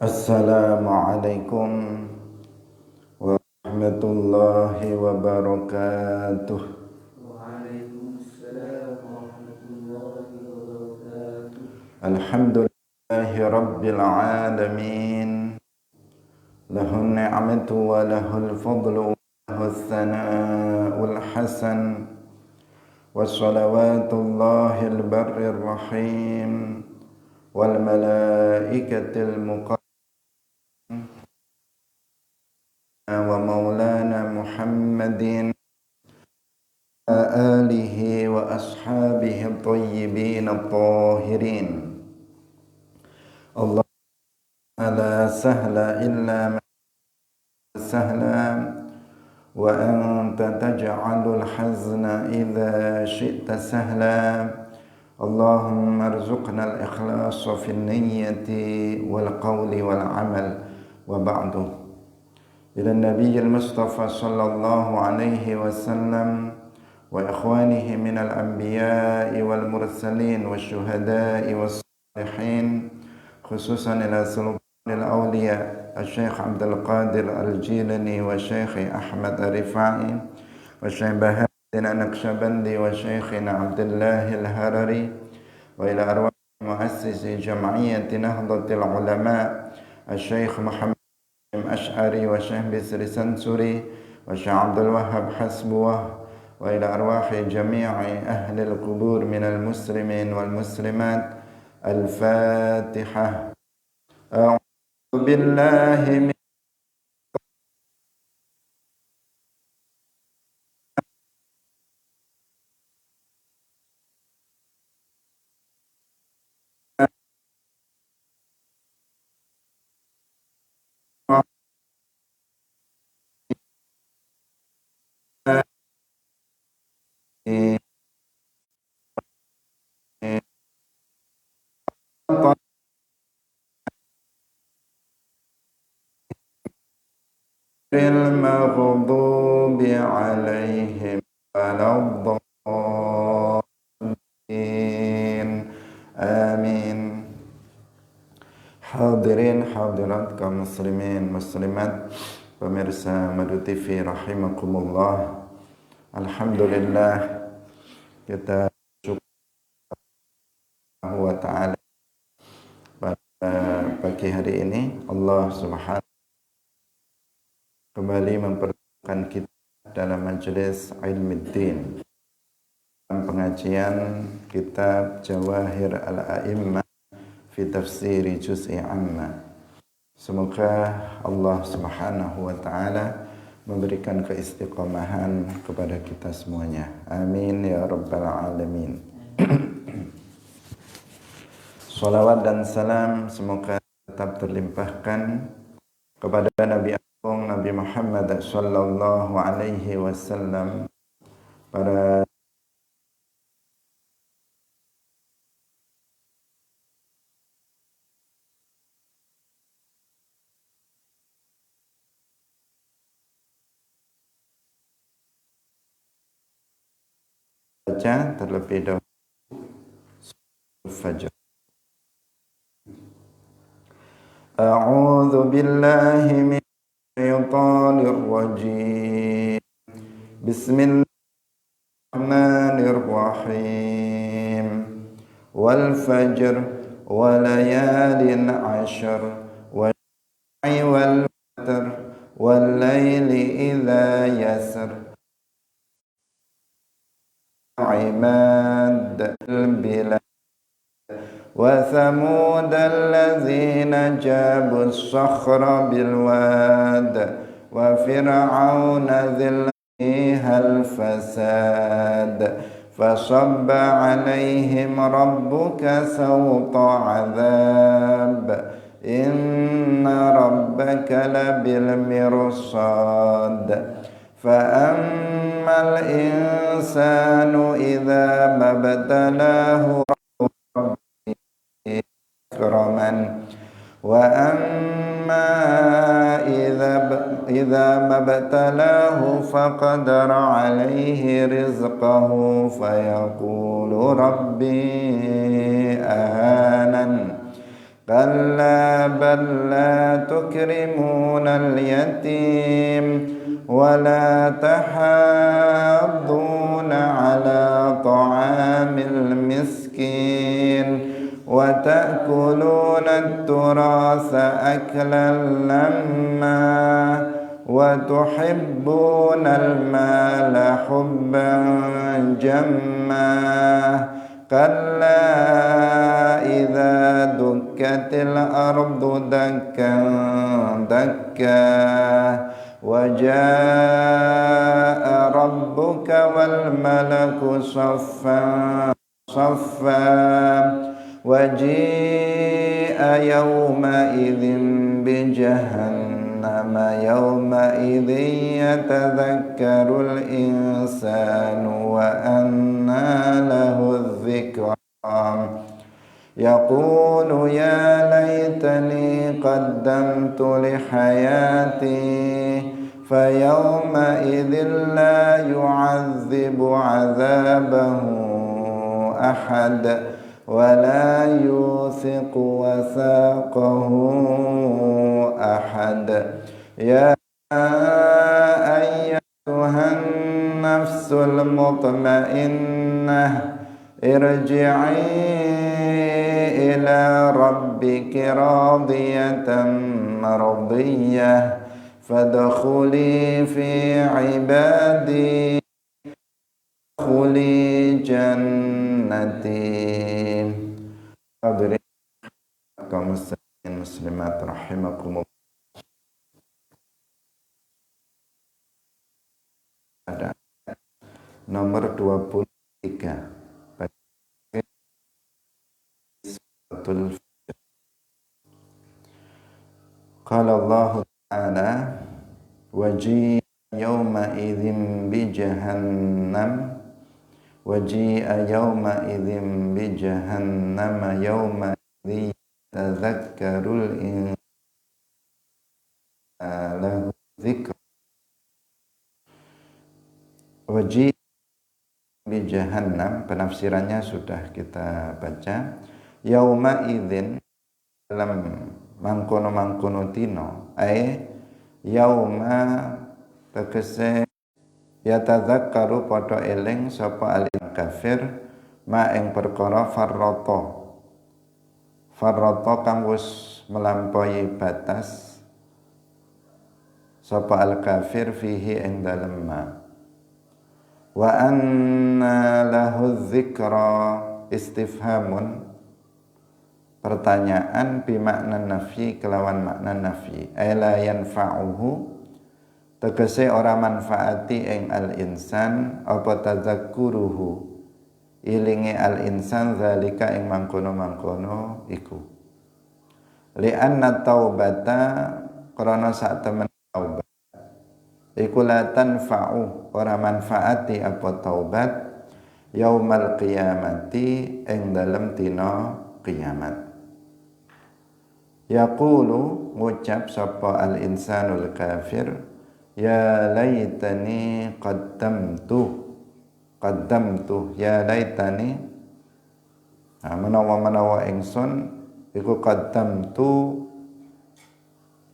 Assalamualaikum warahmatullahi wabarakatuh. Waalaikumsalam warahmatullahi wabarakatuh. Alhamdulillahi rabbil alamin. Lahun ni'matu wa lahul fadlu wa lahul thana'ul hasan. Wassalawatullahil barrir rahim wal malaikatil muqarrabin wa maulana Muhammadin alihi wa ashabihi at-tayyibin at-tahirin. Allah la sahla illa ma sahla wa anta taj'alul hazna idza syi'ta sahla. Allahumma arzuqna al-ikhlasa fi an-niyyati wal qawli wal amal wa ba'du. Ila an-nabiyil mustafa sallallahu alaihi wasallam wa ikhwanihi minal anbiya'i wal mursalin wasyuhada'i was salihin, khususan ila sultanil awliya Syekh Abdul Qadir Al-Jilani wa Syekh Ahmad Ar-Rifai wa Syekh Bahaddin An-Naqsyabandi wa Syekhina Abdullah Al-Harari wa ila arwah muassisi jam'iyyati Nahdlatul Ulama Syekh Muhammad Ash'ari wa Syekh Bisri Sansuri wa Syekh Abdul Wahhab Hasbuwah wa ila arwahi jami'i ahlil qubur minal muslimin wal muslimat. Al-Fatihah. A'udzu billahi min maghdubi alaihim waladdallin. Amin. Hadirin hadirat kaum muslimin muslimat, pemirsa Madu TV rahimakumullah. Alhamdulillah, kita subhanahu wa ta'ala pada pagi hari ini Allah subhanahu kembali mempertemukan kita dalam majelis Ilmuddin, dalam pengajian kitab Jawahir Al-A'immah fi tafsiri juz'i amma. Semoga Allah subhanahu wa ta'ala memberikan keistiqomahan kepada kita semuanya. Amin ya rabbal alamin. Salawat dan salam semoga tetap terlimpahkan kepada Nabi Agung Nabi Muhammad sallallahu alaihi wasallam, para baca terlebih dahulu Fajr. A'udzu billahi minasyaitonir rajim. Bismillahirrahmanirrahim. Wal fajr wa layalin 'ashr wal watr wal laili idza yasr عماد البلاد وثمود الذين جابوا الصخر بالواد وفرعون ذي فيها الفساد فصب عليهم ربك سوط عذاب إن ربك لبالمرصاد فأما الإنسان إذا ما ابتلاه ربه أكرما وأما إذا ما ابتلاه فقدر عليه رزقه فيقول ربي أهانن كلا بل لا وتأكلون التراث أكلا لما وتحبون المال حبا جما كلا إذا دكت الأرض دكا دكا وجاء ربك والملك صفا صفا وجيء يومئذ بجهنم يومئذ يتذكر الإنسان وأنى له الذكرى يقول يا ليتني قدمت لحياتي فيومئذ لا يعذب عذابه أحد ولا يوثق وثاقه أحد يا أيتها النفس المطمئنة ارجعي إلى ربك راضية مرضية فادخلي في عبادي ادخلي جنتي. Hadirin kaum muslimin muslimat rahimakumullah. Ada nomor 23 Qala Allah Ta'ala waji'a yawma idzin bi jahannam waji'a yawma idzin bi jahannam yawma idzi tadzakkarul insanu lahu dzikr waji'a bi jahannam, penafsirannya sudah kita baca. Yauma idzin dalam mangkono tino yauma tegese yatadzakkaru padha eling sapa al kafir ma ing perkara farrata kang wis melampaui batas sapa al kafir fihi ing dalem ma wa anna lahu dzikra istifhamun, pertanyaan bimakna nafi kelawan makna nafi, la yanfa'uhu tegese ora manfaati ing al insan apa tadzakkuruhu ilinge al insan zalika ing mangkono iku li'anna taubata krana sak temen taubat iku la tanfa'u ora manfaati apa taubat yaumal qiyamati ing dalem dina kiamat. Yaqulu ngucap sapa al insanul kafir ya laitani qaddamtu ya laitani menawa ingsun iku qaddamtu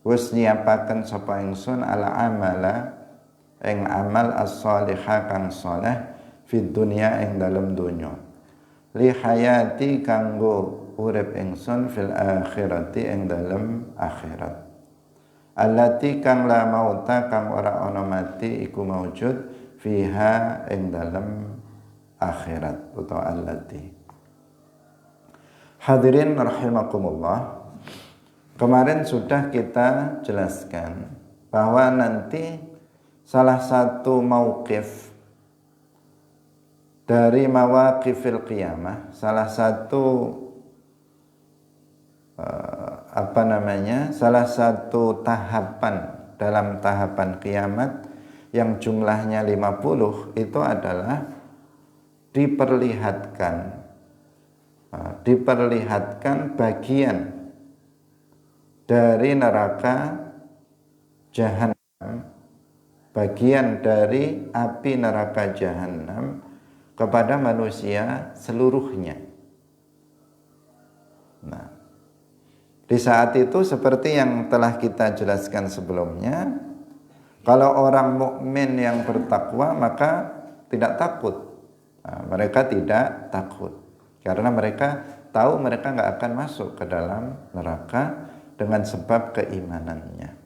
wis nyiapaken sapa ingsun ala amala ing amal as-salihah kang saleh fid dunya ing dalem donya li hayati kanggo urip ingsun fil akhirati ing dalem akhirat allati kang la mauta kang ora ana mati iku maujud fiha ing dalem akhirat utawa allati. Hadirin rahimakumullah, kemarin sudah kita jelaskan bahwa nanti salah satu mauqif dari mawaqifil qiyamah, salah satu salah satu tahapan dalam tahapan kiamat yang jumlahnya 50 itu adalah diperlihatkan bagian dari neraka jahanam, bagian dari api neraka jahanam kepada manusia seluruhnya. Nah, di saat itu seperti yang telah kita jelaskan sebelumnya, kalau orang mukmin yang bertakwa maka tidak takut. Nah, mereka tidak takut. Karena mereka tahu mereka nggak akan masuk ke dalam neraka dengan sebab keimanannya.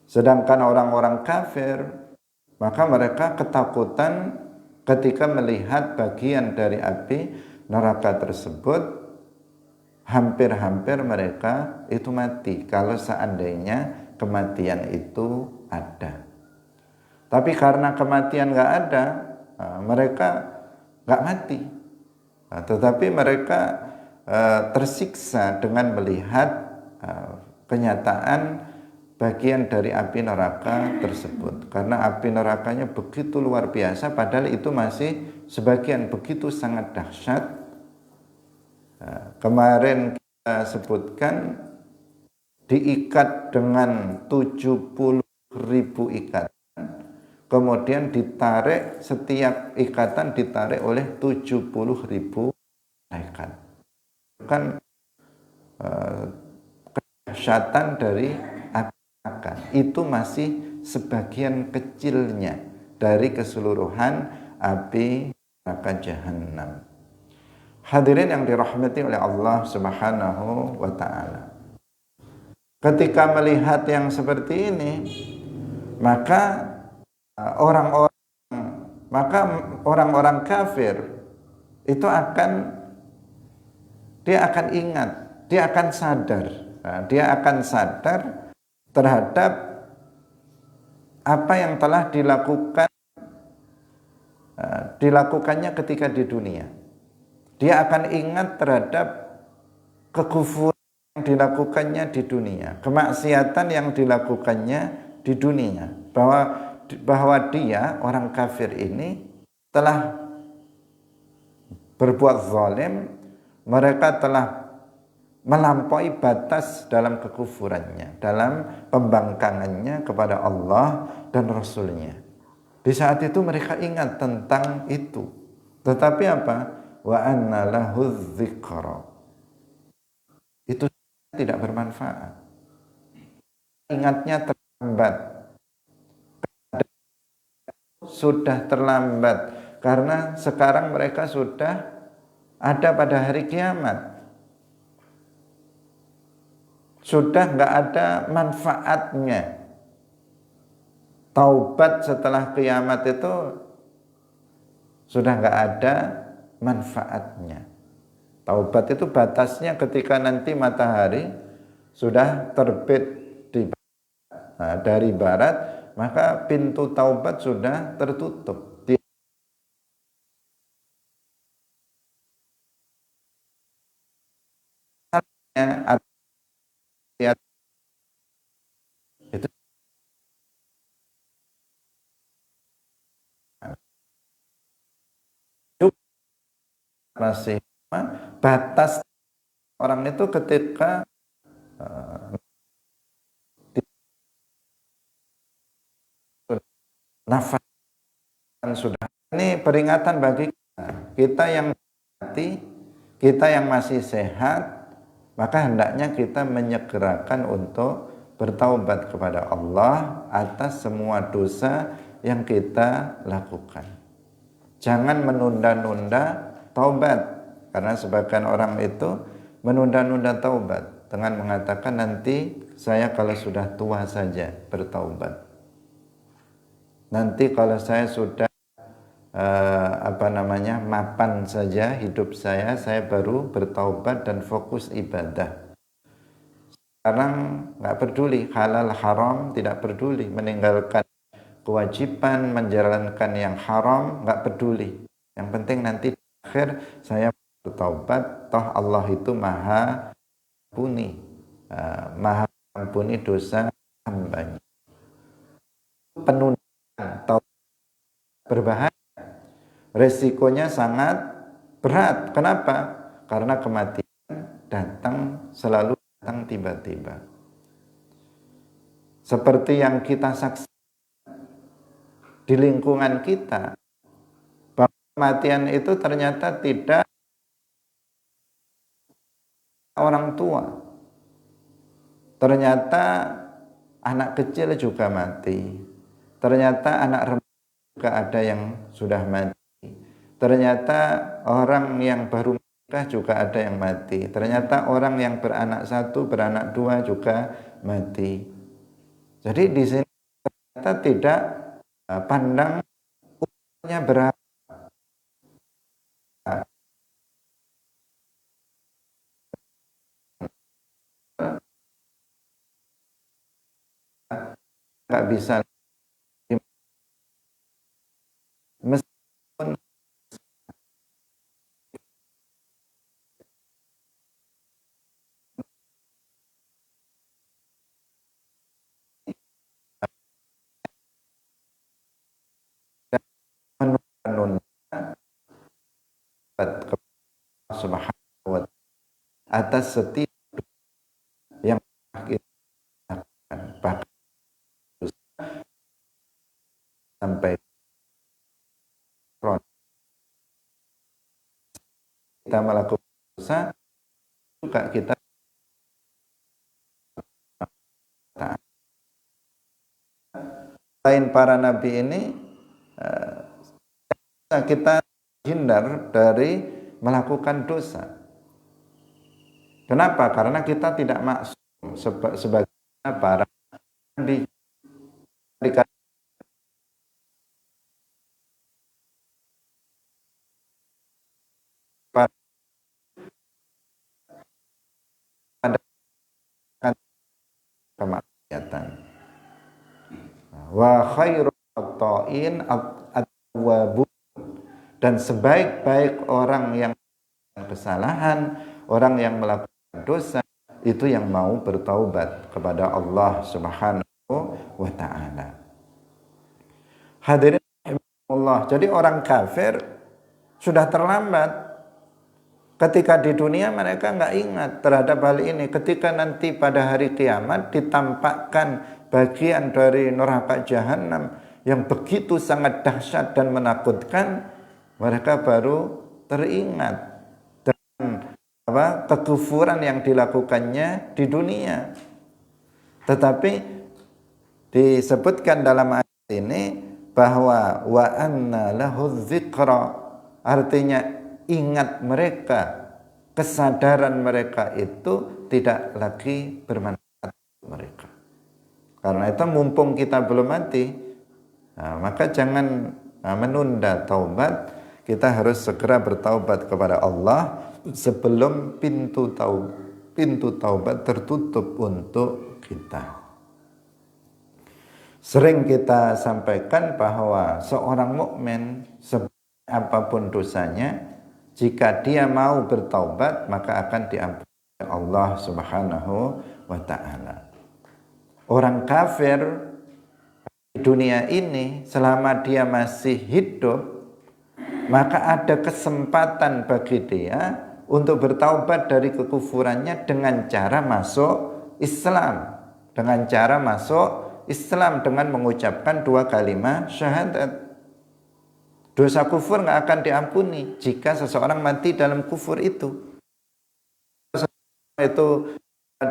Sedangkan orang-orang kafir, maka mereka ketakutan ketika melihat bagian dari api neraka tersebut. Hampir-hampir mereka itu mati kalau seandainya kematian itu ada. Tapi karena kematian nggak ada, mereka nggak mati. Tetapi mereka tersiksa dengan melihat kenyataan bagian dari api neraka tersebut. Karena api nerakanya begitu luar biasa, padahal itu masih sebagian begitu sangat dahsyat. Kemarin kita sebutkan diikat dengan 70.000 ikatan, kemudian ditarik, setiap ikatan ditarik oleh 70.000 malaikat. Kan kedahsyatan dari api neraka itu masih sebagian kecilnya dari keseluruhan api neraka jahanam. Hadirin yang dirahmati oleh Allah Subhanahu wa ta'ala. Ketika melihat yang seperti ini, maka orang-orang kafir itu dia akan ingat, dia akan sadar. Dia akan sadar terhadap apa yang telah dilakukannya ketika di dunia. Dia akan ingat terhadap kekufuran yang dilakukannya di dunia, kemaksiatan yang dilakukannya di dunia, bahwa dia, orang kafir ini, telah berbuat zalim, mereka telah melampaui batas dalam kekufurannya, dalam pembangkangannya kepada Allah dan Rasulnya. Di saat itu mereka ingat tentang itu. Tetapi apa? Wa anna lahu dzikra. Itu tidak bermanfaat. Ingatnya terlambat. Sudah terlambat karena sekarang mereka sudah ada pada hari kiamat. Sudah nggak ada manfaatnya. Taubat setelah kiamat itu sudah nggak ada manfaatnya. Taubat itu batasnya ketika nanti matahari sudah terbit dari barat, maka pintu taubat sudah tertutup. Itu masih batas orang itu ketika nafas sudah. Ini peringatan bagi kita yang mati, kita yang masih sehat, maka hendaknya kita menyegerakan untuk bertaubat kepada Allah atas semua dosa yang kita lakukan. Jangan menunda-nunda taubat, karena sebagian orang itu menunda-nunda taubat dengan mengatakan nanti saya kalau sudah tua saja bertaubat. Nanti kalau saya sudah mapan saja hidup saya baru bertaubat dan fokus ibadah. Sekarang nggak peduli halal haram, tidak peduli, meninggalkan kewajiban, menjalankan yang haram, nggak peduli. Yang penting nanti di akhir saya bertaubat, toh Allah itu maha ampuni dosa hambanya. Penundaan taubat berbahaya, resikonya sangat berat. Kenapa? Karena kematian selalu datang tiba-tiba. Seperti yang kita saksikan di lingkungan kita, bahwa kematian itu ternyata tidak orang tua. Ternyata anak kecil juga mati. Ternyata anak remaja juga ada yang sudah mati. Ternyata orang yang baru menikah juga ada yang mati. Ternyata orang yang beranak 1, beranak 2 juga mati. Jadi di sini kita tidak pandang umurnya berapa. Nggak bisa, meskipun menunda kepada Subhanahu wa ta'ala atas setiap yang kita lakukan, bahkan sampai kita melakukan dosa juga kita selain para nabi ini kita hindar dari melakukan dosa. Kenapa? Karena kita tidak maksum sebagaimana para nabi. Pada kemaksiatan. Wa khairul khata'in at-tawwabun, dan sebaik-baik orang yang kesalahan, orang yang melakukan dosa itu yang mau bertaubat kepada Allah Subhanahu wa ta'ala. Hadirin Allah, jadi orang kafir sudah terlambat. Ketika di dunia mereka nggak ingat terhadap hal ini. Ketika nanti pada hari kiamat ditampakkan bagian dari neraka jahanam yang begitu sangat dahsyat dan menakutkan, mereka baru teringat dengan kekufuran yang dilakukannya di dunia. Tetapi disebutkan dalam ayat ini bahwa wa anna lahu dzikra, artinya ingat mereka, kesadaran mereka itu tidak lagi bermanfaat untuk mereka. Karena itu mumpung kita belum mati, maka jangan menunda taubat. Kita harus segera bertaubat kepada Allah sebelum pintu taubat tertutup untuk kita. Sering kita sampaikan bahwa seorang mukmin apapun dosanya, jika dia mau bertaubat maka akan diampuni Allah Subhanahu wa ta'ala. Orang kafir di dunia ini selama dia masih hidup, maka ada kesempatan bagi dia untuk bertaubat dari kekufurannya dengan cara masuk Islam. Dengan cara masuk Islam dengan mengucapkan 2 kalimat syahadat. Dosa kufur nggak akan diampuni jika seseorang mati dalam kufur itu. Itu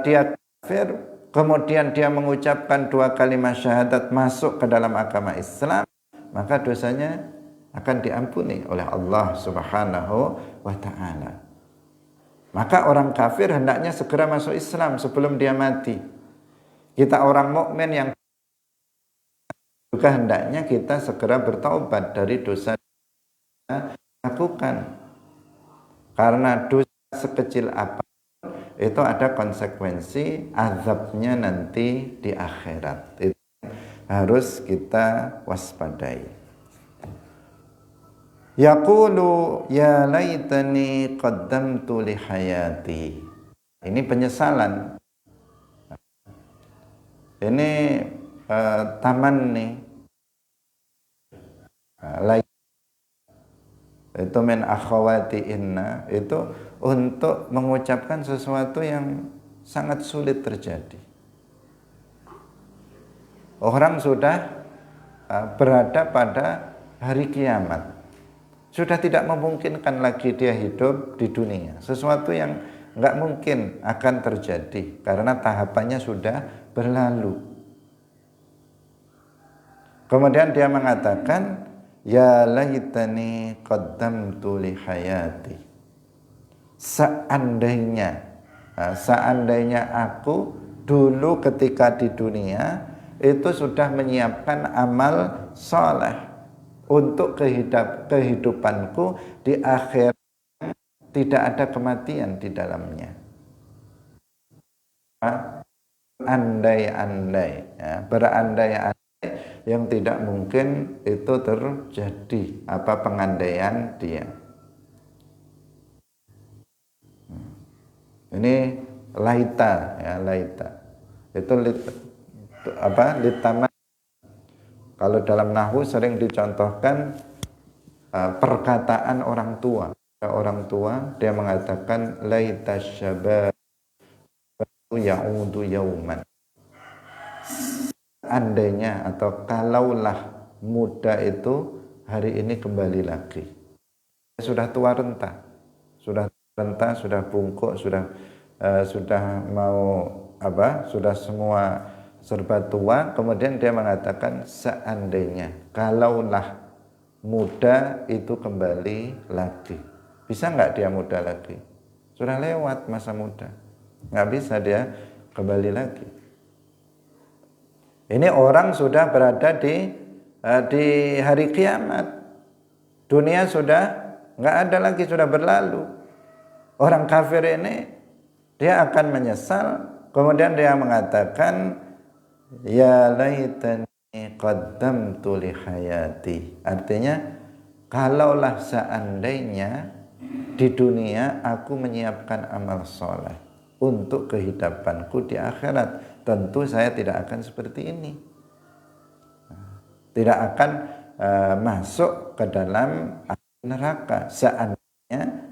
dia kafir, kemudian dia mengucapkan 2 kalimat syahadat masuk ke dalam agama Islam, maka dosanya akan diampuni oleh Allah Subhanahu wa ta'ala. Maka orang kafir hendaknya segera masuk Islam sebelum dia mati. Kita orang mukmin yang juga hendaknya kita segera bertaubat dari dosa yang lakukan. Karena dosa sekecil apa itu ada konsekuensi azabnya nanti di akhirat. Itu harus kita waspadai. Yaqulu ya laitani qaddamtu li hayati. Ini penyesalan. Ini taman nih. Itu min akhawati inna, itu untuk mengucapkan sesuatu yang sangat sulit terjadi. Orang sudah berada pada hari kiamat, sudah tidak memungkinkan lagi dia hidup di dunia. Sesuatu yang nggak mungkin akan terjadi karena tahapannya sudah berlalu. Kemudian dia mengatakan, ya laitani qaddamtu li hayati. Seandainya aku dulu ketika di dunia itu sudah menyiapkan amal soleh untuk kehidupanku di akhir, tidak ada kematian di dalamnya. Andai-andai, ya, berandai-andai yang tidak mungkin itu terjadi, pengandaian dia. Ini laita, ya, laita. Itu litama. Kalau dalam nahwu sering dicontohkan perkataan orang tua. Orang tua dia mengatakan laita syabab ya'udu yauman. Andainya atau kalaulah muda itu hari ini kembali lagi. Sudah tua renta, sudah bungkuk, sudah mau sudah semua serba tua. Kemudian dia mengatakan seandainya, kalaulah muda itu kembali lagi. Bisa nggak dia muda lagi? Sudah lewat masa muda, nggak bisa dia kembali lagi. Ini orang sudah berada di hari kiamat. Dunia sudah nggak ada lagi, sudah berlalu. Orang kafir ini dia akan menyesal. Kemudian dia mengatakan ya laitani qaddamtu li hayati. Artinya kalaulah seandainya di dunia aku menyiapkan amal soleh untuk kehidupanku di akhirat, tentu saya tidak akan seperti ini. Tidak akan masuk ke dalam neraka. Seandainya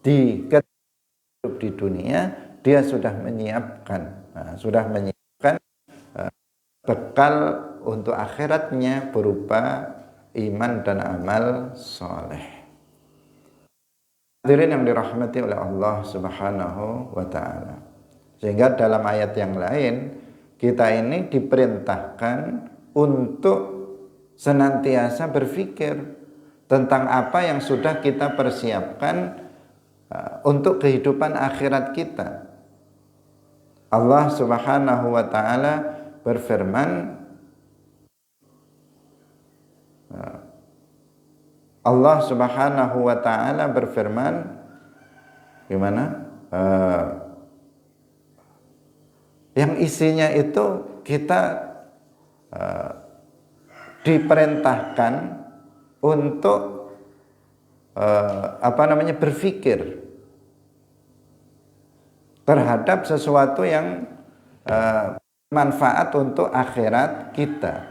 hidup di dunia dia sudah menyiapkan bekal untuk akhiratnya berupa iman dan amal soleh. Hadirin yang dirahmati oleh Allah Subhanahu wa ta'ala. Sehingga dalam ayat yang lain kita ini diperintahkan untuk senantiasa berpikir tentang apa yang sudah kita persiapkan untuk kehidupan akhirat kita. Allah Subhanahu wa ta'ala berfirman, gimana? Yang isinya itu kita diperintahkan untuk berpikir terhadap sesuatu yang manfaat untuk akhirat kita.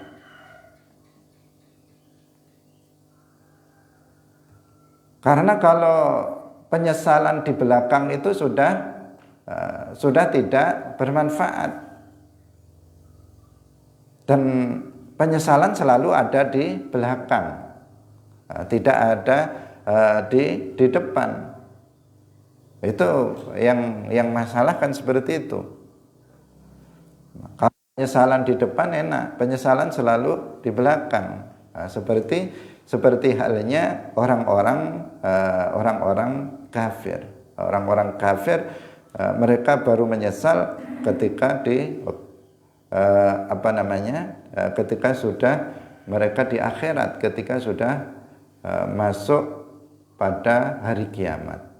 Karena kalau penyesalan di belakang itu sudah tidak bermanfaat, dan penyesalan selalu ada di belakang, tidak ada di depan. Itu yang masalah kan seperti itu. Kalau penyesalan di depan enak, penyesalan selalu di belakang. Seperti halnya orang-orang kafir. Orang-orang kafir mereka baru menyesal ketika ketika sudah mereka di akhirat, ketika sudah masuk pada hari kiamat.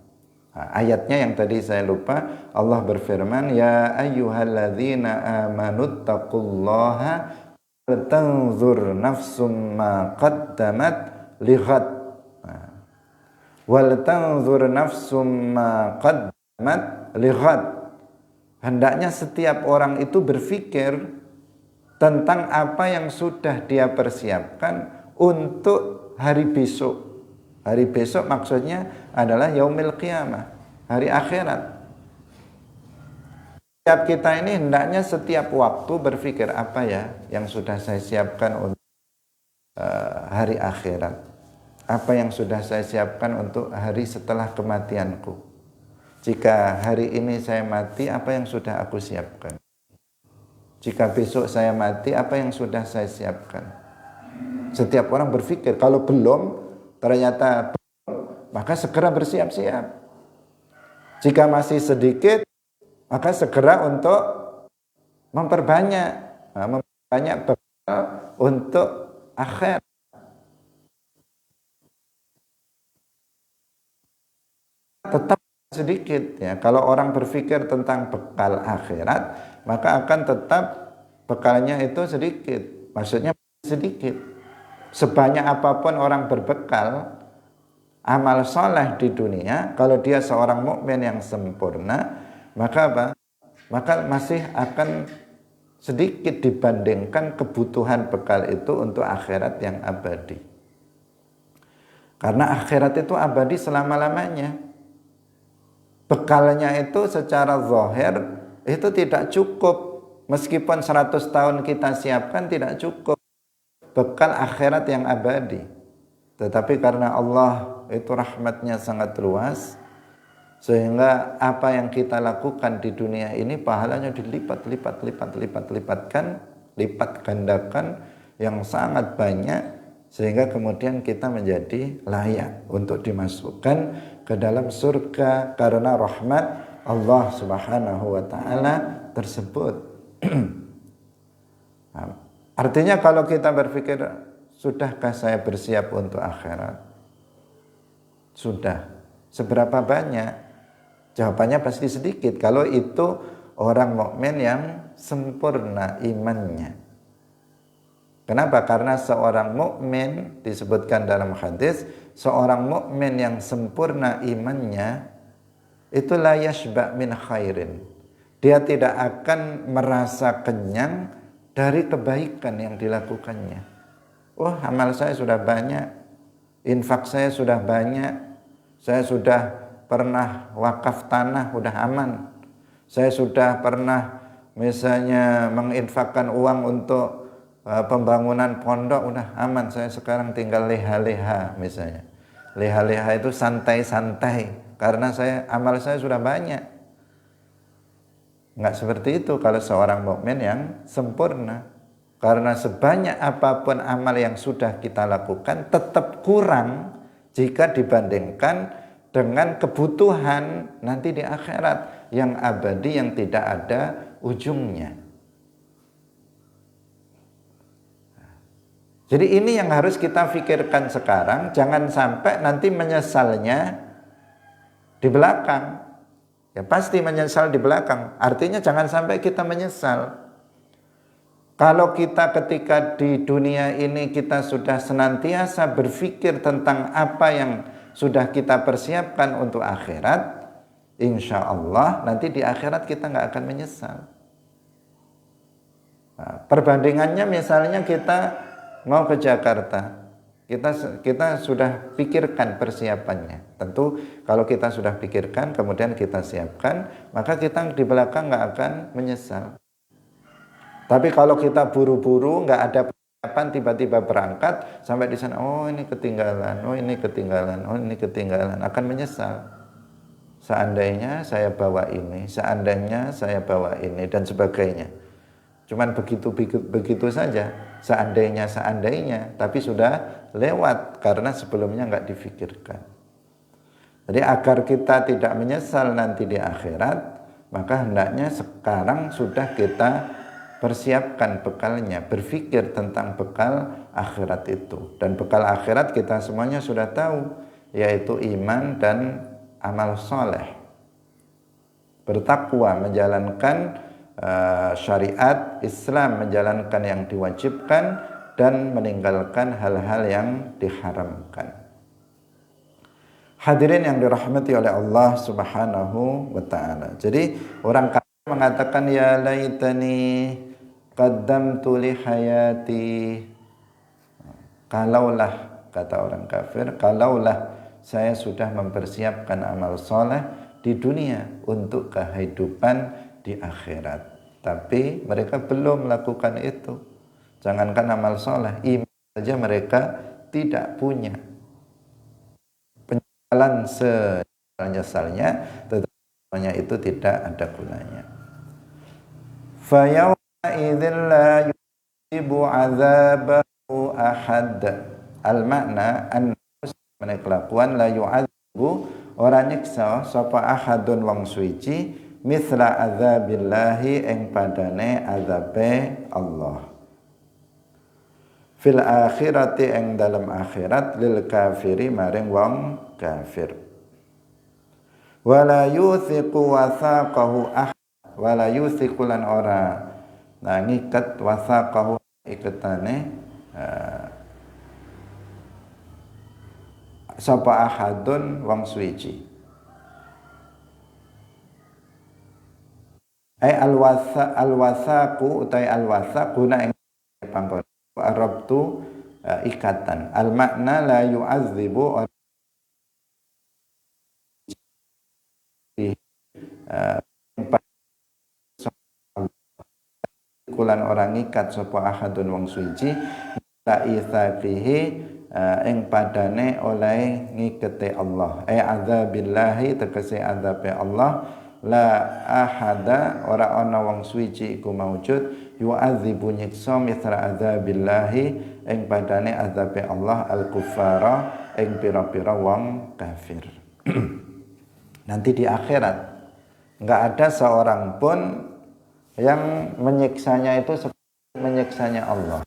Ayatnya yang tadi saya lupa, Allah berfirman, ya ayyuhalladzina amanuttaqullaha waltanzur nafsum ma qaddamat lighad. Waltanzur nafsum ma qaddamat lighad. Hendaknya setiap orang itu berpikir tentang apa yang sudah dia persiapkan untuk hari besok. Hari besok maksudnya adalah yaumil qiyamah, hari akhirat. Setiap kita ini hendaknya setiap waktu berpikir apa ya yang sudah saya siapkan untuk hari akhirat. Apa yang sudah saya siapkan untuk hari setelah kematianku. Jika hari ini saya mati, apa yang sudah aku siapkan? Jika besok saya mati, apa yang sudah saya siapkan? Setiap orang berpikir, kalau belum, ternyata maka segera bersiap-siap. Jika masih sedikit, maka segera untuk memperbanyak bekal untuk akhirat. Tetap sedikit ya. Kalau orang berpikir tentang bekal akhirat, maka akan tetap bekalnya itu sedikit. Maksudnya sedikit. Sebanyak apapun orang berbekal amal soleh di dunia, kalau dia seorang mukmin yang sempurna, maka apa? Maka masih akan sedikit dibandingkan kebutuhan bekal itu untuk akhirat yang abadi. Karena akhirat itu abadi selama-lamanya. Bekalnya itu secara zahir itu tidak cukup. Meskipun 100 tahun kita siapkan tidak cukup. Bekal akhirat yang abadi. Tetapi karena Allah itu rahmatnya sangat luas, sehingga apa yang kita lakukan di dunia ini pahalanya lipat gandakan yang sangat banyak, sehingga kemudian kita menjadi layak untuk dimasukkan ke dalam surga karena rahmat Allah Subhanahu wa taala tersebut. Artinya kalau kita berpikir, sudahkah saya bersiap untuk akhirat? Sudah. Seberapa banyak? Jawabannya pasti sedikit. Kalau itu orang mukmin yang sempurna imannya. Kenapa? Karena seorang mukmin disebutkan dalam hadis, seorang mukmin yang sempurna imannya itu la yashba min khairin. Dia tidak akan merasa kenyang dari kebaikan yang dilakukannya. Oh, amal saya sudah banyak, infak saya sudah banyak, saya sudah pernah wakaf tanah, udah aman. Saya sudah pernah misalnya menginfakkan uang untuk pembangunan pondok, udah aman. Saya sekarang tinggal leha-leha misalnya. Leha-leha itu santai-santai karena amal saya sudah banyak. Enggak seperti itu kalau seorang mukmin yang sempurna. Karena sebanyak apapun amal yang sudah kita lakukan tetap kurang jika dibandingkan dengan kebutuhan nanti di akhirat yang abadi, yang tidak ada ujungnya. Jadi ini yang harus kita pikirkan sekarang, jangan sampai nanti menyesalnya di belakang. Ya pasti menyesal di belakang. Artinya jangan sampai kita menyesal. Kalau kita ketika di dunia ini kita sudah senantiasa berpikir tentang apa yang sudah kita persiapkan untuk akhirat, insya Allah nanti di akhirat kita nggak akan menyesal. Nah, perbandingannya misalnya kita mau ke Jakarta, kita sudah pikirkan persiapannya. Tentu kalau kita sudah pikirkan kemudian kita siapkan, maka kita di belakang nggak akan menyesal. Tapi kalau kita buru-buru, nggak ada persiapan, tiba-tiba berangkat, sampai di sana, oh ini ketinggalan, oh ini ketinggalan, oh ini ketinggalan, akan menyesal. Seandainya saya bawa ini, seandainya saya bawa ini, dan sebagainya. Cuman begitu saja, seandainya, tapi sudah lewat, karena sebelumnya nggak difikirkan. Jadi agar kita tidak menyesal nanti di akhirat, maka hendaknya sekarang sudah kita persiapkan bekalnya, berpikir tentang bekal akhirat itu. Dan bekal akhirat kita semuanya sudah tahu, yaitu iman dan amal soleh. Bertakwa, menjalankan syariat Islam, menjalankan yang diwajibkan dan meninggalkan hal-hal yang diharamkan. Hadirin yang dirahmati oleh Allah Subhanahu wa taala. Jadi orang kafir mengatakan ya laitani qaddamtu li hayati. Kalaulah, kata orang kafir, kalaulah saya sudah mempersiapkan amal soleh di dunia untuk kehidupan di akhirat. Tapi mereka belum melakukan itu. Jangankan amal soleh, iman saja mereka tidak punya. Penyesalan senyesalnya, tetapi itu tidak ada gunanya. Fa yawma idzin la yusibu 'adzabahu ahad. Al makna an kelakuan la yu'adzibu ora nyiksa sapa ahadun wong suci mithla adzabillahi ing padane azabe Allah fil akhirati ing dalam akhirat lil kafiri maring wong kafir. Wala yuthiqu wathaqahu ahad wala yuthiqu lan ora ngiket wathaqahu iketane sapa ahadun wong suci. Alwasaqu utai alwasaq guna ing panggon arabtu ikatan. Al makna la yu'adzibu kulan orang ikat sapa ahadun wong suci la itsaqihi ing padane oleh ngikete Allah azabillahi tegese azabe Allah la ahada ora ana wong suci iku maujud yu'adzibu nyiksa mithla azabillahi ing padane azabe Allah al-kuffara ing pira-pira wong kafir. Nanti di akhirat enggak ada seorang pun yang menyiksanya itu seperti menyiksanya Allah.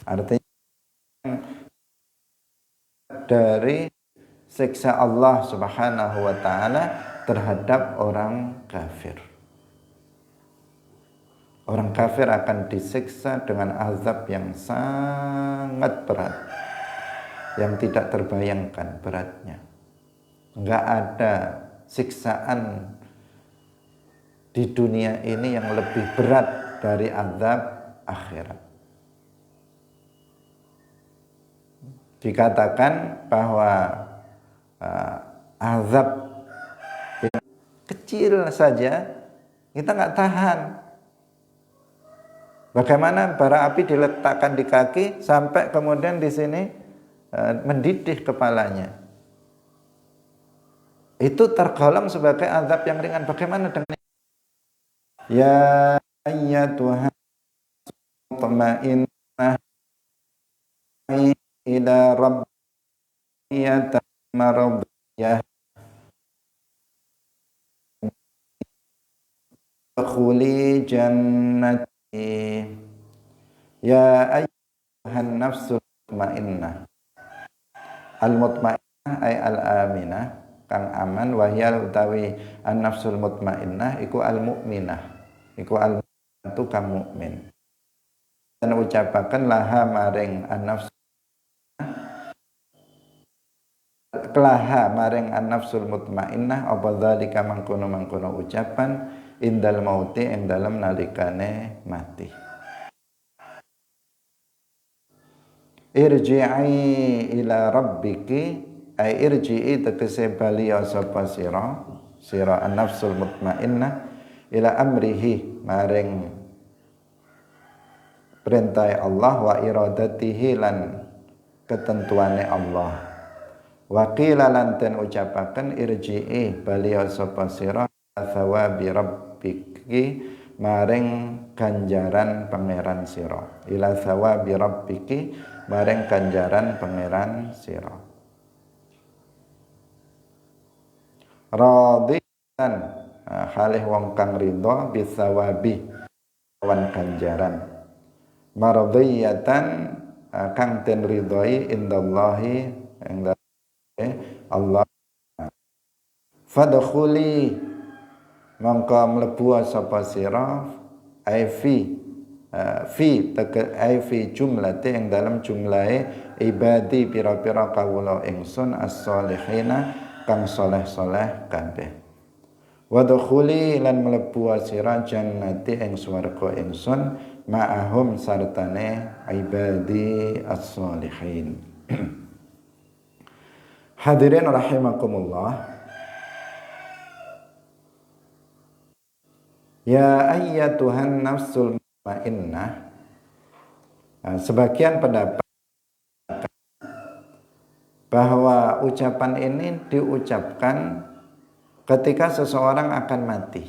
Artinya dari siksa Allah Subhanahu wa taala terhadap orang kafir. Orang kafir akan disiksa dengan azab yang sangat berat, yang tidak terbayangkan beratnya. Enggak ada siksaan di dunia ini yang lebih berat dari azab akhirat. Dikatakan bahwa azab yang kecil saja kita nggak tahan. Bagaimana bara api diletakkan di kaki sampai kemudian di sini mendidih kepalanya. Itu tergolong sebagai azab yang ringan. Bagaimana dengan ya ayyatuha mutmainnah ila rabbiyata maradiyah khuli jannati ya ayyuhan nafsul mutmainnah. Al mutmainnah ay al aminah kang aman, wahyal utawi an nafsul mutmainnah iku al mukminah, iku al itu kang mukmin. Dan ucapaken laha maring an nafsul kelaha maring an nafsul mutmainnah apa dzalika mangkono ucapan indal mauti ing dalem nalikane mati. Irji'i ila rabbiki ay irji'i tegese bali sapa sira an-nafsul mutmainnah ila amrihi maring perintah Allah wa iradatihi lan ketentuane Allah. Wa qila lan ten ucapaken irji'i bali sapa sira thawabi rabbiki maring ganjaran pangeran sira. Ila thawabi rabbiki maring ganjaran pangeran sira. Radiyan halih wong kang ridha bisawabi wan ganjaran maradiyatan kang den ridhoi indallahi ing Allah. Fadkhuli mongko mlebu sapa sira ai fi jumlati ing dalam jumlahe ibadi pira-pira kawula ingsun as-solihina kang soleh-soleh kabeh. Wadkhuli lan mlebu sira jannati ing swarga ingsun ma'ahum sartane ibadi as-solihin. Hadirin rahimakumullah. Ya ayyatuhan nafsul mutmainnah. Sebagian pendapat bahwa ucapan ini diucapkan ketika seseorang akan mati.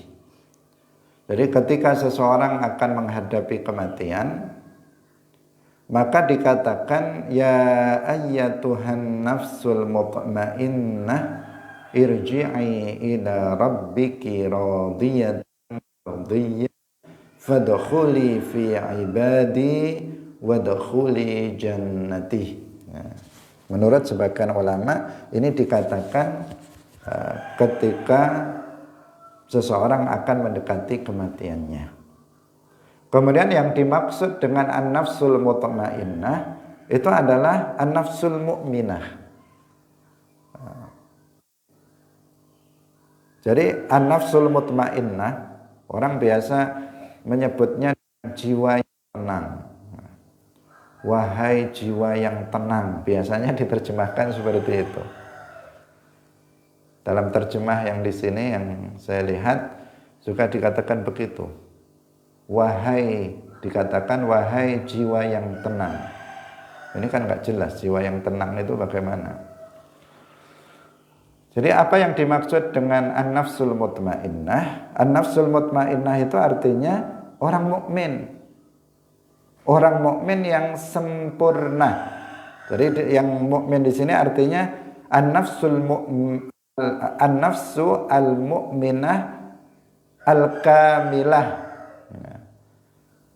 Jadi ketika seseorang akan menghadapi kematian, maka dikatakan ya ayyatuhan nafsul mutmainnah irji'i ila rabbiki radiyatan mardiyah fadkhuli fi ibadi wadkhuli jannati. Nah, menurut sebagian ulama ini dikatakan ketika seseorang akan mendekati kematiannya. Kemudian yang dimaksud dengan an-nafsul mutmainnah itu adalah an-nafsul mu'minah. Jadi an-nafsul mutmainnah orang biasa menyebutnya jiwa yang tenang. Wahai jiwa yang tenang, biasanya diterjemahkan seperti itu. Dalam terjemah yang di sini yang saya lihat juga dikatakan begitu. Dikatakan wahai jiwa yang tenang. Ini kan nggak jelas jiwa yang tenang itu bagaimana. Jadi apa yang dimaksud dengan an-nafsul mutmainnah? An-nafsul mutmainnah itu artinya orang mukmin. Orang mukmin yang sempurna. Jadi yang mukmin di sini artinya an-nafsu al-mu'minah al-kamilah.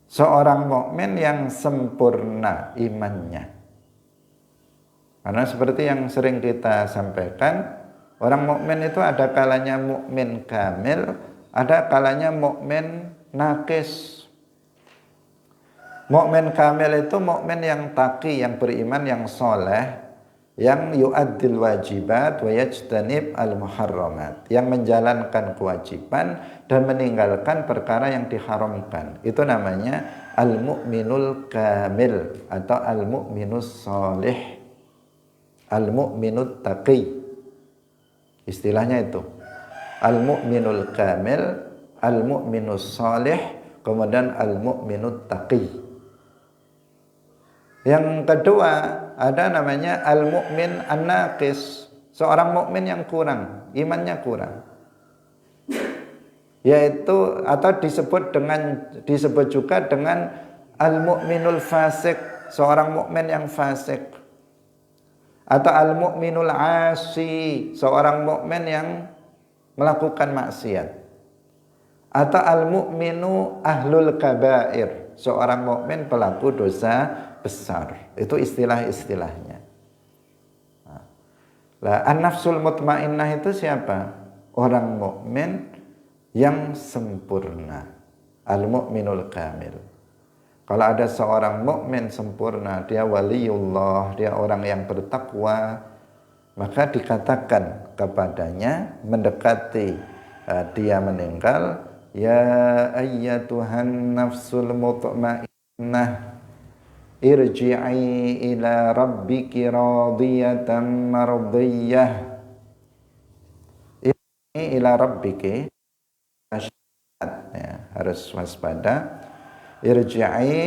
Seorang mukmin yang sempurna imannya. Karena seperti yang sering kita sampaikan, orang mukmin itu ada kalanya mukmin kamil, ada kalanya mukmin nakis. Mukmin kamil itu mukmin yang taqi, yang beriman, yang soleh, yang yu'addil wajibat wa yajtanib al-muharramat, yang menjalankan kewajiban dan meninggalkan perkara yang diharamkan. Itu namanya al-mu'minul kamil atau al-mu'minus solih, al-mu'minut taqi. Istilahnya itu al-mu'minul kamil, al-mu'minus solih, kemudian al-mu'minut taqi. Yang kedua ada namanya al-mu'min an-naqis, seorang mukmin yang kurang, imannya kurang. Yaitu atau disebut juga dengan al-mu'minul fasik, seorang mukmin yang fasik. Atau al-mu'minul asi, seorang mukmin yang melakukan maksiat. Atau al-mu'minu ahlul kabair, seorang mukmin pelaku dosa besar. Itu istilah-istilahnya. Nah, an-nafsul mutmainnah itu siapa? Orang mukmin yang sempurna, al-mu'minul kamil. Kalau ada seorang mukmin sempurna, dia waliullah, dia orang yang bertakwa, maka dikatakan kepadanya mendekati dia meninggal, ya ayyatuhan nafsul mutmainnah irji'i ila rabbiki radiyatan mardiyah. Irji'i ila rabbiki, ya, harus waspada. Irji'i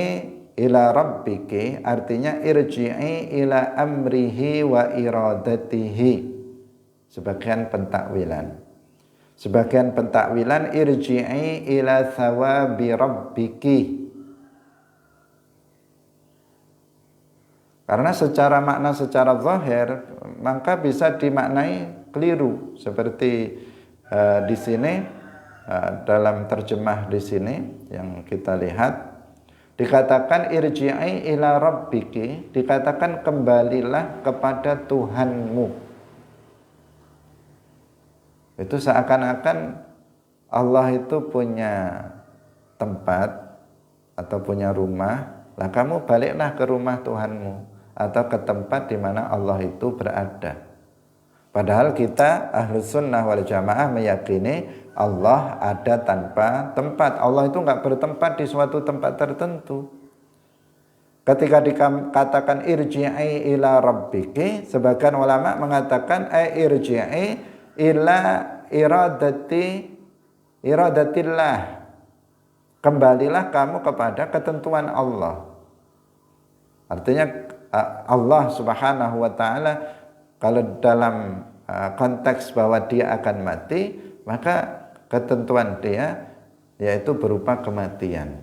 ila rabbiki artinya irji'i ila amrihi wa iradatihi. Sebagian pentakwilan. Sebagian pentakwilan irji'i ila thawabi rabbiki. Karena secara makna, secara zahir, maka bisa dimaknai keliru. Seperti di sini, dalam terjemah di sini yang kita lihat, dikatakan irji'i ila rabbiki, dikatakan kembalilah kepada Tuhanmu. Itu seakan-akan Allah itu punya tempat atau punya rumah, lah kamu baliklah ke rumah Tuhanmu atau ke tempat di mana Allah itu berada. Padahal kita Ahlus Sunnah wal Jamaah meyakini Allah ada tanpa tempat. Allah itu enggak bertempat di suatu tempat tertentu. Ketika dikatakan irji'i ila rabbiki, sebagian ulama mengatakan irji'i ila iradatillah. Kembalilah kamu kepada ketentuan Allah. Artinya Allah Subhanahu wa taala kalau dalam konteks bahwa dia akan mati, maka ketentuan dia yaitu berupa kematian.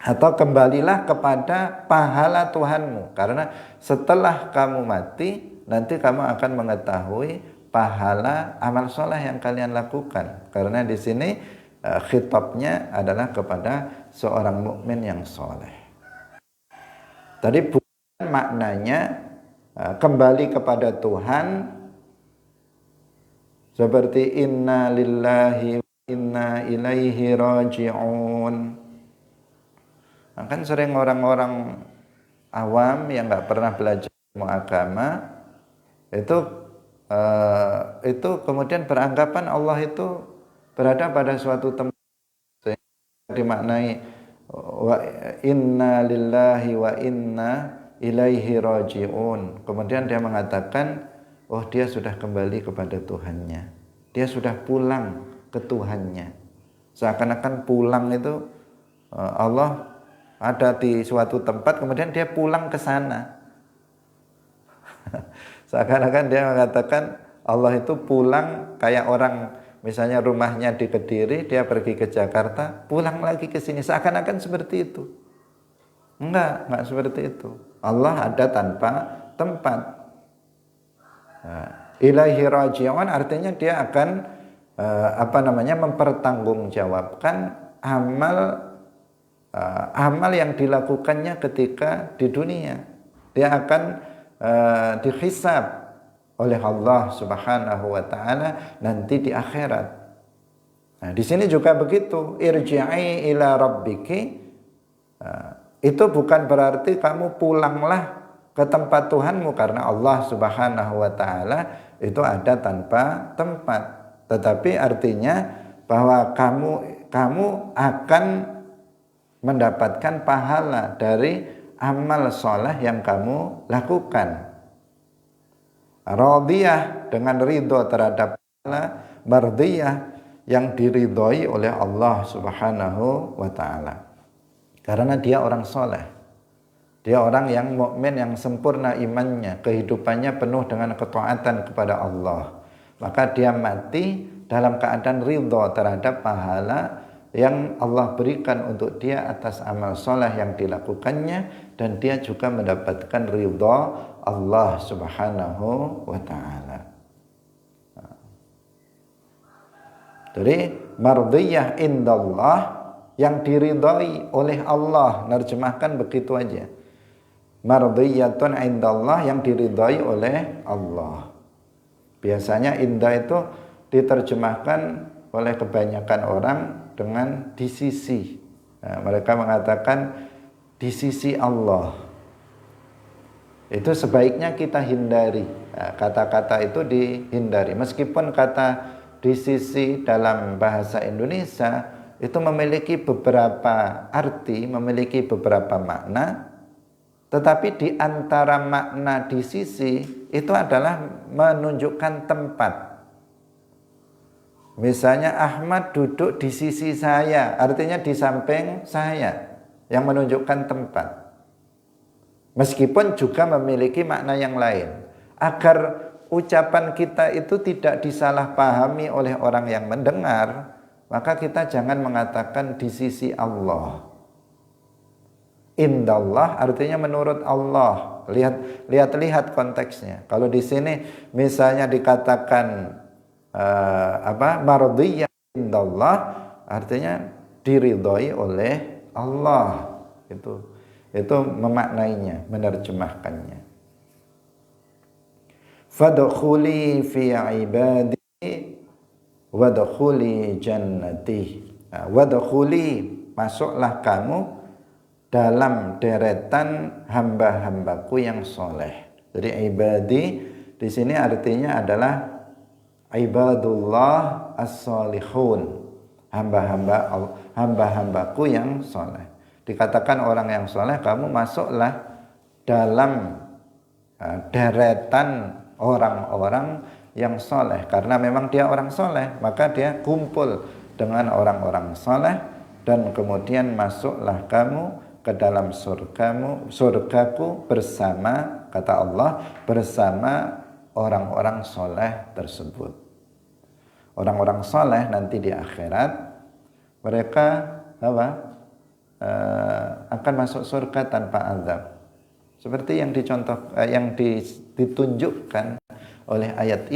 atau kembalilah kepada pahala Tuhanmu, karena setelah kamu mati nanti kamu akan mengetahui pahala amal soleh yang kalian lakukan. Karena di sini khitabnya adalah kepada seorang mukmin yang soleh. Tadi bukan maknanya kembali kepada Tuhan seperti inna lillahi wa inna ilaihi raji'un. Nah, kan sering orang-orang awam yang nggak pernah belajar ilmu agama itu kemudian beranggapan Allah itu berada pada suatu tempat, sehingga dimaknai wa inna lillahi wa inna ilaihi raji'un. Kemudian dia mengatakan, oh dia sudah kembali kepada Tuhannya, dia sudah pulang ke Tuhannya. Seakan-akan pulang itu Allah ada di suatu tempat, kemudian dia pulang ke sana. Seakan-akan dia mengatakan Allah itu pulang kayak orang misalnya rumahnya di Kediri, dia pergi ke Jakarta, pulang lagi ke sini. Seakan-akan seperti itu. Enggak seperti itu. Allah ada tanpa tempat. Ilaihi raji'un artinya dia akan mempertanggungjawabkan amal yang dilakukannya ketika di dunia. Dia akan dihisab oleh Allah Subhanahu wa taala nanti di akhirat. Nah, di sini juga begitu, irji'i ila rabbiki. Itu bukan berarti kamu pulanglah ke tempat Tuhanmu, karena Allah Subhanahu wa taala itu ada tanpa tempat. Tetapi artinya bahwa kamu akan mendapatkan pahala dari amal soleh yang kamu lakukan. Radiyah dengan ridho terhadap Allah, mardiyah yang diridhoi oleh Allah Subhanahu wa taala. Karena dia orang soleh, dia orang yang mukmin yang sempurna imannya, kehidupannya penuh dengan ketaatan kepada Allah. Maka dia mati dalam keadaan ridho terhadap pahala yang Allah berikan untuk dia atas amal soleh yang dilakukannya, dan dia juga mendapatkan ridha Allah Subhanahu wa ta'ala. Jadi mardiyah indallah, yang diridhai oleh Allah, nerjemahkan begitu aja. Mardiyatun indallah, yang diridhai oleh Allah. Biasanya indah itu diterjemahkan oleh kebanyakan orang dengan di sisi. Nah, mereka mengatakan di sisi Allah. Itu sebaiknya kita hindari. Nah, kata-kata itu dihindari. Meskipun kata di sisi dalam bahasa Indonesia itu memiliki beberapa arti, memiliki beberapa makna, tetapi di antara makna di sisi itu adalah menunjukkan tempat. Misalnya Ahmad duduk di sisi saya, artinya di samping saya, yang menunjukkan tempat. Meskipun juga memiliki makna yang lain. Agar ucapan kita itu tidak disalahpahami oleh orang yang mendengar, maka kita jangan mengatakan di sisi Allah. Indallah artinya menurut Allah. Lihat konteksnya. Kalau di sini misalnya dikatakan mardiyah indallah, artinya diridhoi oleh Allah. Itu memaknainya, menerjemahkannya. Fadkhuli fi ibadi wadkhuli jannati. Wadkhuli, masuklah kamu dalam deretan hamba-hambaku yang soleh. Jadi ibadi di sini artinya adalah ibadullah as-solihun, hamba-hambaku yang soleh. Dikatakan orang yang soleh, kamu masuklah dalam deretan orang-orang yang soleh. Karena memang dia orang soleh, maka dia kumpul dengan orang-orang soleh, dan kemudian masuklah kamu ke dalam surgaku bersama, kata Allah, bersama orang-orang soleh tersebut. Orang-orang soleh nanti di akhirat mereka akan masuk surga tanpa azab. Seperti yang ditunjukkan oleh ayat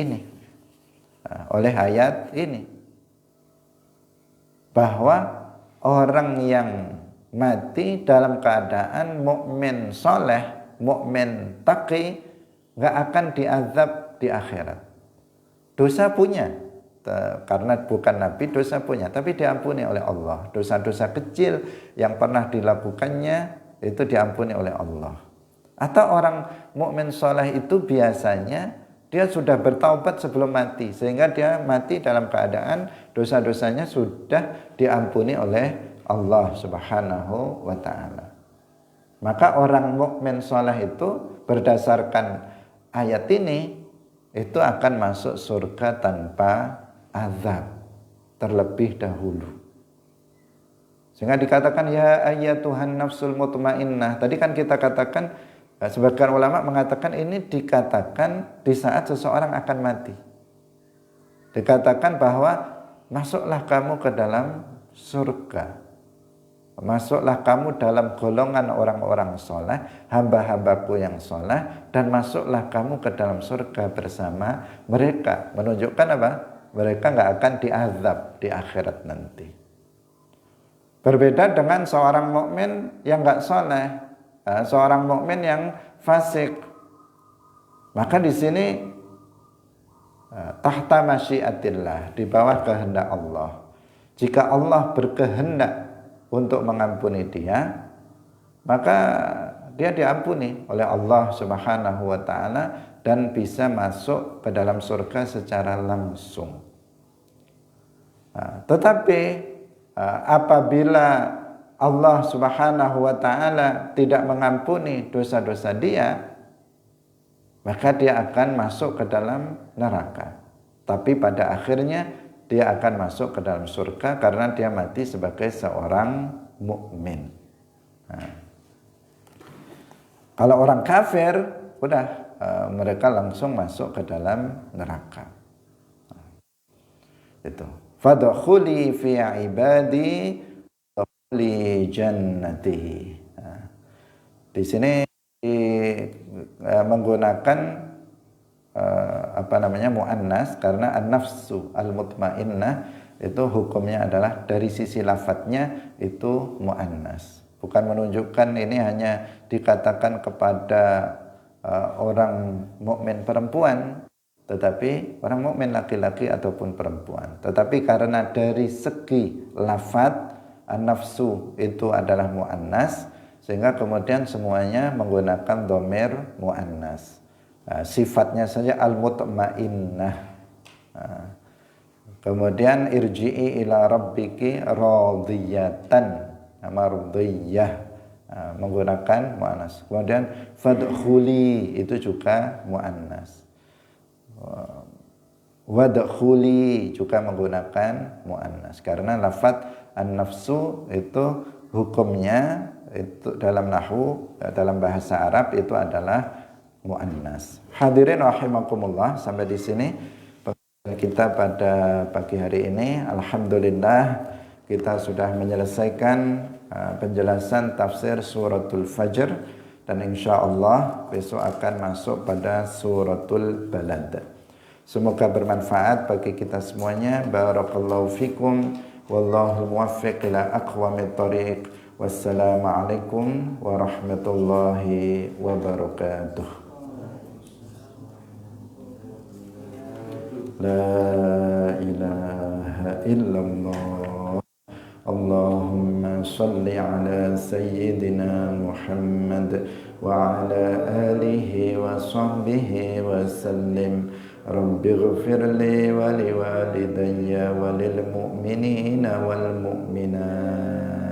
ini. Bahwa orang yang mati dalam keadaan mukmin soleh, mukmin taqi, nggak akan diazab di akhirat. Dosa punya, karena bukan nabi, dosa punya, tapi diampuni oleh Allah. Dosa-dosa kecil yang pernah dilakukannya itu diampuni oleh Allah. Atau orang mukmin soleh itu biasanya dia sudah bertaubat sebelum mati, sehingga dia mati dalam keadaan dosa-dosanya sudah diampuni oleh Allah Subhanahu wa ta'ala. Maka orang mukmin soleh itu berdasarkan ayat ini itu akan masuk surga tanpa azab terlebih dahulu. Sehingga dikatakan ya ayyatuhan nafsul mutmainnah. Tadi kan kita katakan, sebagian ulama mengatakan ini dikatakan di saat seseorang akan mati. Dikatakan bahwa masuklah kamu ke dalam surga. Masuklah kamu dalam golongan orang-orang soleh, hamba-hambaku yang soleh, dan masuklah kamu ke dalam surga bersama mereka. Menunjukkan apa? Mereka nggak akan diazab di akhirat nanti. Berbeda dengan seorang mukmin yang nggak soleh, seorang mukmin yang fasik. Maka di sini tahta masyiatillah, di bawah kehendak Allah. Jika Allah berkehendak untuk mengampuni dia, maka dia diampuni oleh Allah Subhanahu wa ta'ala dan bisa masuk ke dalam surga secara langsung. Tetapi apabila Allah Subhanahu wa ta'ala tidak mengampuni dosa-dosa dia, maka dia akan masuk ke dalam neraka. Tapi pada akhirnya dia akan masuk ke dalam surga karena dia mati sebagai seorang mukmin. Kalau orang kafir, udah mereka langsung masuk ke dalam neraka. Itu. Fadkhuli fi ibadi li jannati. Di sini menggunakan muannas karena an-nafsu al-mutmainnah itu hukumnya adalah dari sisi lafadznya itu muannas. Bukan menunjukkan ini hanya dikatakan kepada orang mukmin perempuan, tetapi orang mukmin laki-laki ataupun perempuan. Tetapi karena dari segi lafadz an-nafsu itu adalah muannas, sehingga kemudian semuanya menggunakan dhamir muannas. Sifatnya saja al-mutmainnah. Kemudian irji'i ila rabbiki radiyatan, mardiyah, menggunakan muannas. Kemudian fadkhuli itu juga muannas. Wadkhuli juga menggunakan muannas karena lafadz an-nafsu itu hukumnya itu dalam nahwu, dalam bahasa Arab itu adalah muannas. Hadirin rahimakumullah, sampai di sini pembahasan kita pada pagi hari ini. Alhamdulillah kita sudah menyelesaikan penjelasan tafsir suratul Fajr dan insyaallah besok akan masuk pada suratul Balad. Semoga bermanfaat bagi kita semuanya. Barakallahu fikum wallahu muwaffiq ila aqwamit thoriq. Wassalamualaikum warahmatullahi wabarakatuh. La ilaha illallah. Allahumma salli ala sayyidina Muhammad wa ala alihi wa sahbihi wa sallim. Rabbi ghfirli wa liwalidayya wa lil mu'minina wal mu'minat.